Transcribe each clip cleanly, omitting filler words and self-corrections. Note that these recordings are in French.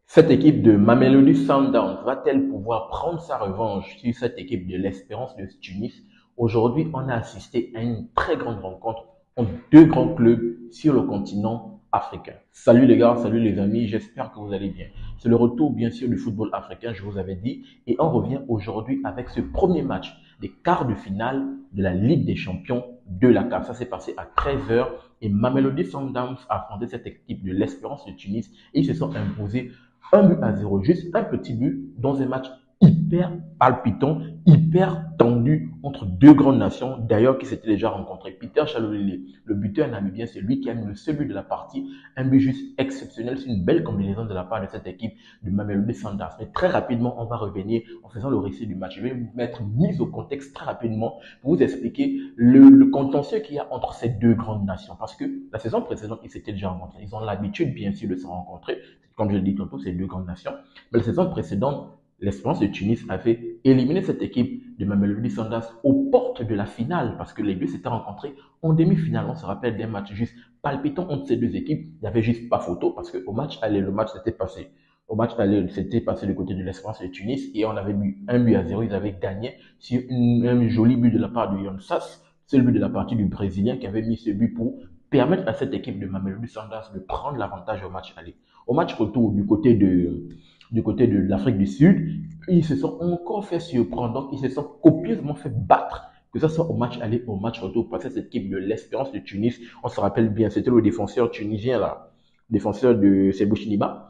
Cette équipe de Mamelodi Sundowns va-t-elle pouvoir prendre sa revanche sur cette équipe de l'Espérance de Tunis? Aujourd'hui, on a assisté à une très grande rencontre entre deux grands clubs sur le continent africain. Salut les gars, salut les amis, j'espère que vous allez bien. C'est le retour bien sûr du football africain, je vous avais dit, et on revient aujourd'hui avec ce premier match des quarts de finale de la Ligue des Champions de la CAF. Ça s'est passé à 13h et Mamelodi Sundowns a affronté cette équipe de l'Espérance de Tunis et ils se sont imposés 1 but à 0, juste un petit but dans un match hyper palpitant, hyper tendu entre deux grandes nations, d'ailleurs qui s'étaient déjà rencontrées. Peter Chalolele, le buteur namibien, c'est lui qui a mis le seul but de la partie, un but juste exceptionnel, c'est une belle combinaison de la part de cette équipe de Mamelodi Sundowns. Mais très rapidement, on va revenir en faisant le récit du match. Je vais vous mettre mise au contexte très rapidement pour vous expliquer le contentieux qu'il y a entre ces deux grandes nations. Parce que la saison précédente, ils s'étaient déjà rencontrés. Ils ont l'habitude, bien sûr, de se rencontrer. Comme je l'ai dit tantôt, c'est deux grandes nations. Mais la saison précédente, l'Espérance de Tunis avait éliminé cette équipe de Mamelodi Sundowns aux portes de la finale parce que les deux s'étaient rencontrés en demi-finale. On se rappelle des matchs juste palpitants entre ces deux équipes. Il n'y avait juste pas photo parce qu'au match aller, le match s'était passé. Au match aller, c'était passé du côté de l'Espérance de Tunis et on avait mis 1 but à 0. Ils avaient gagné sur un joli but de la part de Yon Sass. C'est le but de la partie du Brésilien qui avait mis ce but pour permettre à cette équipe de Mamelodi Sundowns de prendre l'avantage au match aller. Au match retour du côté de l'Afrique du Sud, ils se sont encore fait surprendre, donc ils se sont copieusement fait battre, que ce soit au match aller ou au match retour, parce que cette équipe de l'Espérance de Tunis, on se rappelle bien, c'était le défenseur tunisien là, défenseur de c'est Bouchiniba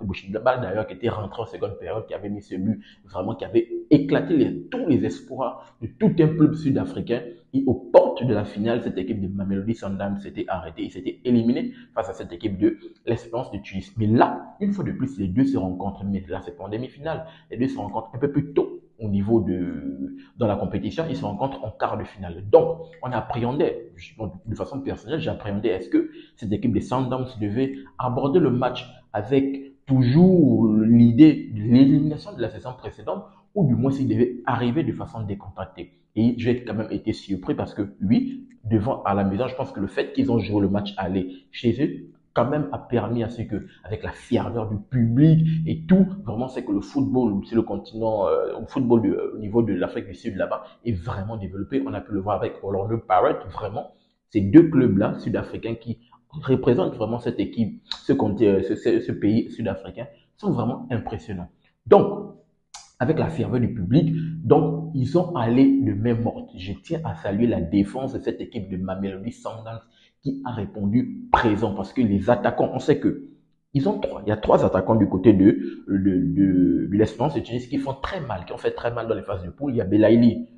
d'ailleurs qui était rentré en seconde période, qui avait mis ce but vraiment, qui avait éclaté tous les espoirs de tout un club sud-africain. Et aux portes de la finale, cette équipe de Mamelodi Sundowns s'était arrêtée, il s'était éliminé face à cette équipe de l'Espérance de Tunis. Mais là, une fois de plus, les deux se rencontrent, mais là c'est pas en demi-finale, les deux se rencontrent un peu plus tôt au niveau dans la compétition, ils se rencontrent en quart de finale. Donc, on appréhendait, de façon personnelle, j'appréhendais, est-ce que cette équipe des Sundowns devait aborder le match avec toujours l'idée de l'élimination de la saison précédente, ou du moins s'il devait arriver de façon décontractée. Et j'ai quand même été surpris parce que oui, devant à la maison, je pense que le fait qu'ils ont joué le match aller chez eux quand même a permis à ce que, avec la ferveur du public et tout, vraiment c'est que le football sur le continent, le football au niveau de l'Afrique du Sud là-bas est vraiment développé. On a pu le voir avec Orlando Pirates, vraiment. Ces deux clubs-là, sud-africains, qui représentent vraiment cette équipe, ce pays sud-africain, sont vraiment impressionnants. Donc, avec la ferveur du public. Donc, ils sont allés de main morte. Je tiens à saluer la défense de cette équipe de Mamelodi Sundowns qui a répondu présent parce que les attaquants, on sait que il y a trois attaquants du côté de l'Espérance de Tunis qui font très mal, qui ont fait très mal dans les phases de poule. Il y a Belaïli,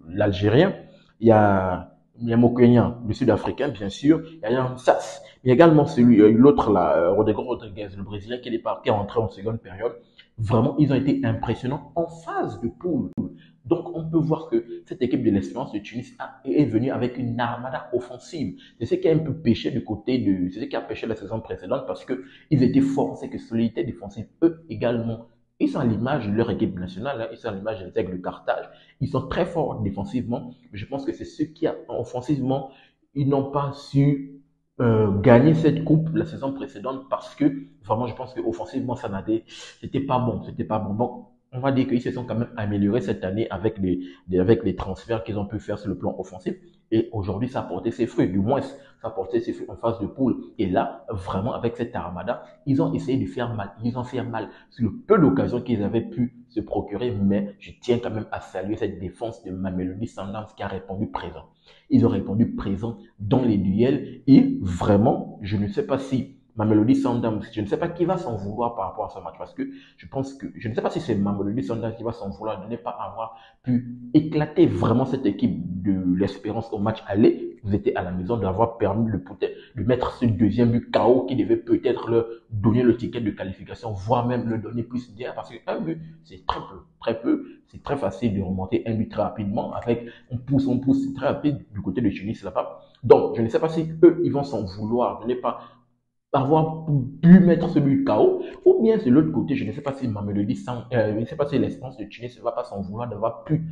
l'Algérien. Il y a Mokenyan, le Sud-Africain, bien sûr. Il y a Yann Sass. Il y a également l'autre là, Rodrigo Rodriguez, le Brésilien, qui est entré en seconde période. Vraiment, ils ont été impressionnants en phase de poule. Donc, on peut voir que cette équipe de l'Espérance de Tunis est venue avec une armada offensive. C'est ce qui a un peu pêché c'est ce qui a pêché la saison précédente parce que ils étaient forts. C'est que solidité défensive, eux également, ils sont à l'image de leur équipe nationale, hein, ils sont à l'image des Aigles de Carthage. Ils sont très forts défensivement, mais je pense que c'est ce qui a offensivement, ils n'ont pas su gagner cette coupe la saison précédente parce que vraiment je pense que offensivement c'était pas bon, c'était pas bon. Donc on va dire qu'ils se sont quand même améliorés cette année avec avec les transferts qu'ils ont pu faire sur le plan offensif. Et aujourd'hui, ça a porté ses fruits. Du moins, ça a porté ses fruits en phase de poule. Et là, vraiment, avec cette armada, ils ont essayé de faire mal. Ils ont fait mal sur le peu d'occasions qu'ils avaient pu se procurer. Mais je tiens quand même à saluer cette défense de Mamelodi Sundowns qui a répondu présent. Ils ont répondu présent dans les duels. Et vraiment, je ne sais pas si Mamelodi Sundowns, je ne sais pas qui va s'en vouloir par rapport à ce match parce que je pense que, je ne sais pas si c'est Mamelodi Sundowns qui va s'en vouloir de ne pas avoir pu éclater vraiment cette équipe de l'Espérance au match aller. Vous étiez à la maison d'avoir permis de mettre ce deuxième but KO qui devait peut-être leur donner le ticket de qualification, voire même le donner plus d'hier parce qu'un but, c'est très peu. C'est très facile de remonter un but très rapidement avec on pousse, c'est très rapide du côté de Tunis là-bas. Donc, je ne sais pas si eux, ils vont s'en vouloir de ne pas avoir pu mettre ce but KO, ou bien de l'autre côté, je ne sais pas si je ne sais pas si l'Espérance de Tunis ne va pas s'en vouloir d'avoir pu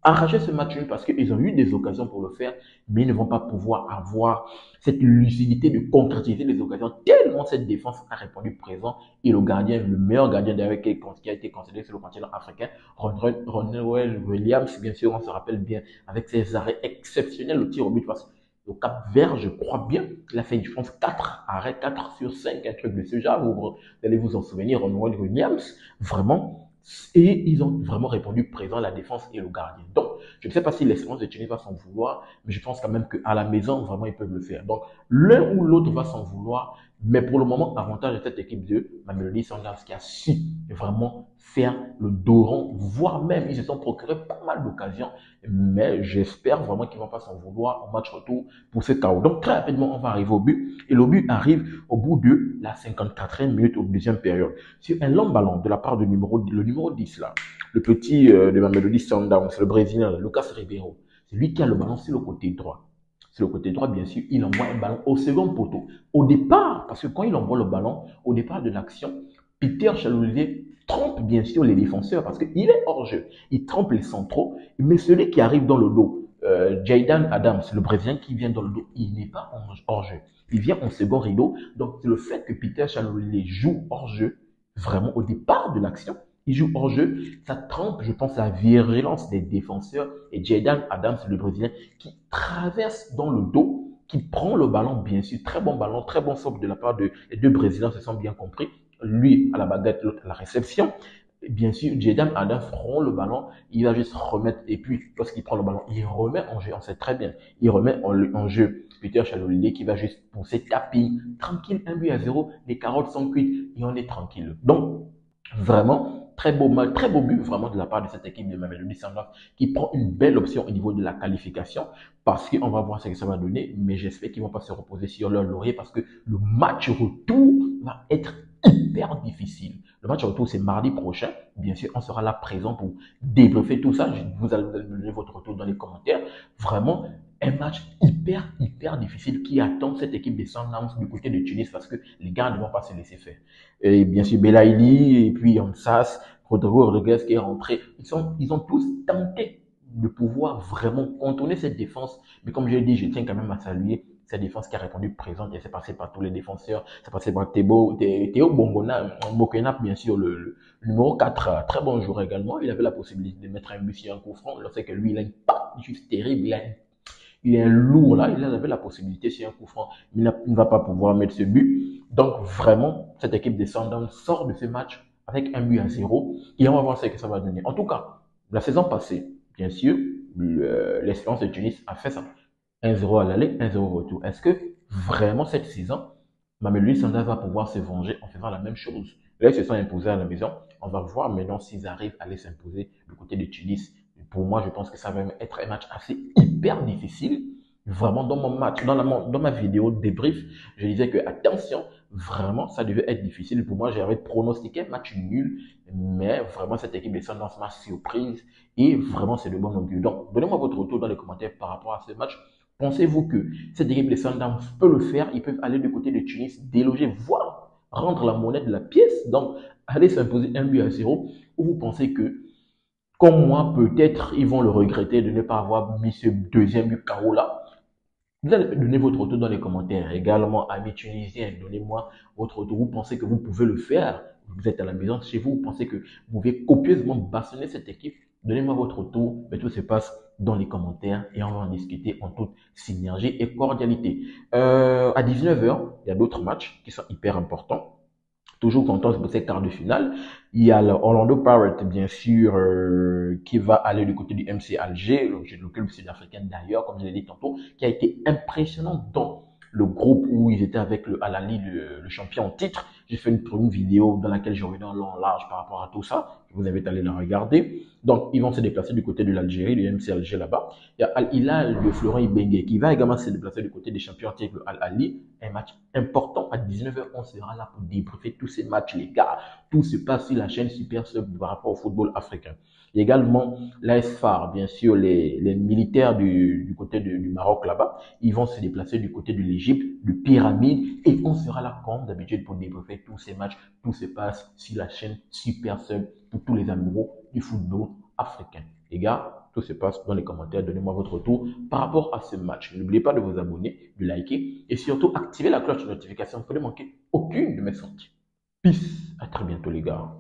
arracher ce match nul parce qu'ils ont eu des occasions pour le faire, mais ils ne vont pas pouvoir avoir cette lucidité de concrétiser les occasions tellement cette défense a répondu présent et le gardien, le meilleur gardien d'ailleurs qui a été considéré sur le continent africain, Ronald Williams, bien sûr, on se rappelle bien avec ses arrêts exceptionnels au tir au but parce que au Cap Vert, je crois bien, il a fait, je pense, 4 arrêts, 4 sur 5, un truc de ce genre, vous allez vous en souvenir, Ronald Williams, vraiment. Et ils ont vraiment répondu présent, la défense et le gardien. Donc, je ne sais pas si l'Espérance de Tunis va s'en vouloir, mais je pense quand même qu'à la maison, vraiment, ils peuvent le faire. Donc, l'un ou l'autre va s'en vouloir, mais pour le moment, avantage de cette équipe de Mamelodi Sundowns qui a su vraiment faire le dos rond, voire même, ils se sont procurés pas mal d'occasions, mais j'espère vraiment qu'ils ne vont pas s'en vouloir au match retour pour ce chaos. Donc, très rapidement, on va arriver au but, et le but arrive au bout de la 54e minute au deuxième période. Sur un long ballon de la part du le numéro 10 là, le petit de Mamelodi Sundowns, le Brésilien, Lucas Ribeiro. C'est lui qui a le ballon sur le côté droit. Sur le côté droit, bien sûr, il envoie un ballon au second poteau. Au départ, parce que quand il envoie le ballon, au départ de l'action, Peter Chalolier trompe bien sûr les défenseurs parce qu'il est hors jeu. Il trompe les centraux, mais celui qui arrive dans le dos, Jaydan Adams, le Brésilien qui vient dans le dos, il n'est pas hors jeu. Il vient en second rideau. Donc, c'est le fait que Peter Chalolier joue hors jeu, vraiment au départ de l'action, il joue hors jeu, ça trompe, je pense, la virulence des défenseurs et Jaydan Adams, le Brésilien, qui traverse dans le dos, qui prend le ballon, bien sûr, très bon ballon, très bon sort de la part des deux Brésiliens, se sont bien compris. Lui à la baguette, l'autre à la réception. Bien sûr, Jaydan Adams prend le ballon, il va juste remettre, et puis lorsqu'il prend le ballon, il remet en jeu, on sait très bien, il remet en jeu Peter Chalolier qui va juste pousser tapis, tranquille, 1-0, les carottes sont cuites et on est tranquille. Donc, vraiment, très beau match, très beau but vraiment de la part de cette équipe de Mamelodi Sundowns qui prend une belle option au niveau de la qualification parce qu'on va voir ce que ça va donner, mais j'espère qu'ils vont pas se reposer sur leur laurier parce que le match retour va être hyper difficile. Le match retour, c'est mardi prochain. Bien sûr, on sera là présent pour débriefer tout ça. Vous allez me donner votre retour dans les commentaires. Vraiment, un match hyper difficile qui attend cette équipe des Sundowns du côté de Tunis parce que les gars ne vont pas se laisser faire. Et bien sûr, Belaïli et puis Ansas, Rodrigo Rodriguez qui est rentré. Ils ont tous tenté de pouvoir vraiment contourner cette défense. Mais comme je l'ai dit, je tiens quand même à saluer cette défense qui a répondu présente et c'est passé par tous les défenseurs. C'est passé par Théo Bongona, Mokena, bien sûr, le numéro 4, très bon joueur également. Il avait la possibilité de mettre un but sur un coup franc. On sait que lui, il a une patte juste terrible. Il est un lourd là, il avait la possibilité sur un coup franc, mais il ne va pas pouvoir mettre ce but. Donc vraiment, cette équipe des Sundowns sort de ce match avec 1-0 et on va voir ce que ça va donner. En tout cas, la saison passée, bien sûr, l'Espérance de Tunis a fait ça. 1-0 à l'aller, 1-0 au retour. Est-ce que vraiment cette saison, Mamelodi Sundowns va pouvoir se venger en faisant la même chose? Là, ils se sont imposés à la maison. On va voir maintenant s'ils arrivent à aller s'imposer du côté de Tunis. Pour moi, je pense que ça va être un match assez hyper difficile. Vraiment, dans mon match, dans ma vidéo débrief, je disais que attention, vraiment, ça devait être difficile. Pour moi, j'avais pronostiqué un match nul, mais vraiment, cette équipe de Sundowns m'a surprise et vraiment, c'est de bon augure. Donc, donnez-moi votre retour dans les commentaires par rapport à ce match. Pensez-vous que cette équipe de Sundowns peut le faire? Ils peuvent aller du côté de Tunis, déloger, voire rendre la monnaie de la pièce, donc aller s'imposer 1-0, ou vous pensez que comme moi, peut-être, ils vont le regretter de ne pas avoir mis ce deuxième but KO là. Vous allez donner votre retour dans les commentaires. Également, amis tunisiens, donnez-moi votre retour. Vous pensez que vous pouvez le faire? Vous êtes à la maison chez vous, vous pensez que vous pouvez copieusement bastonner cette équipe? Donnez-moi votre retour. Mais tout se passe dans les commentaires et on va en discuter en toute synergie et cordialité. À 19h, il y a d'autres matchs qui sont hyper importants. Toujours content pour ces quarts de finale. Il y a l'Orlando Pirates, bien sûr, qui va aller du côté du MC Alger, le club sud-africain d'ailleurs, comme je l'ai dit tantôt, qui a été impressionnant dans le groupe où ils étaient avec le Al Ahly, le champion en titre. J'ai fait une vidéo dans laquelle je reviens en long large par rapport à tout ça. Je vous invite à aller la regarder. Donc, ils vont se déplacer du côté de l'Algérie, du MC Alger là-bas. Il y a Al Hilal de Florent Ibenge qui va également se déplacer du côté des champions en titre, le Al Ahly. Un match important à 19h. On sera là pour débriefer tous ces matchs, les gars. Tout se passe sur la chaîne Super Sub par rapport au football africain. Il y a également l'AS FAR, bien sûr, les militaires du côté du Maroc là-bas. Ils vont se déplacer du côté de l'Égypte, du Pyramide, et on sera là comme d'habitude pour débriefer tous ces matchs. Tout se passe sur la chaîne Super Sub pour tous les amoureux du football africain. Les gars, tout se passe dans les commentaires. Donnez-moi votre retour par rapport à ce match. N'oubliez pas de vous abonner, de liker et surtout activer la cloche de notification pour ne manquer aucune de mes sorties. Peace. À très bientôt les gars.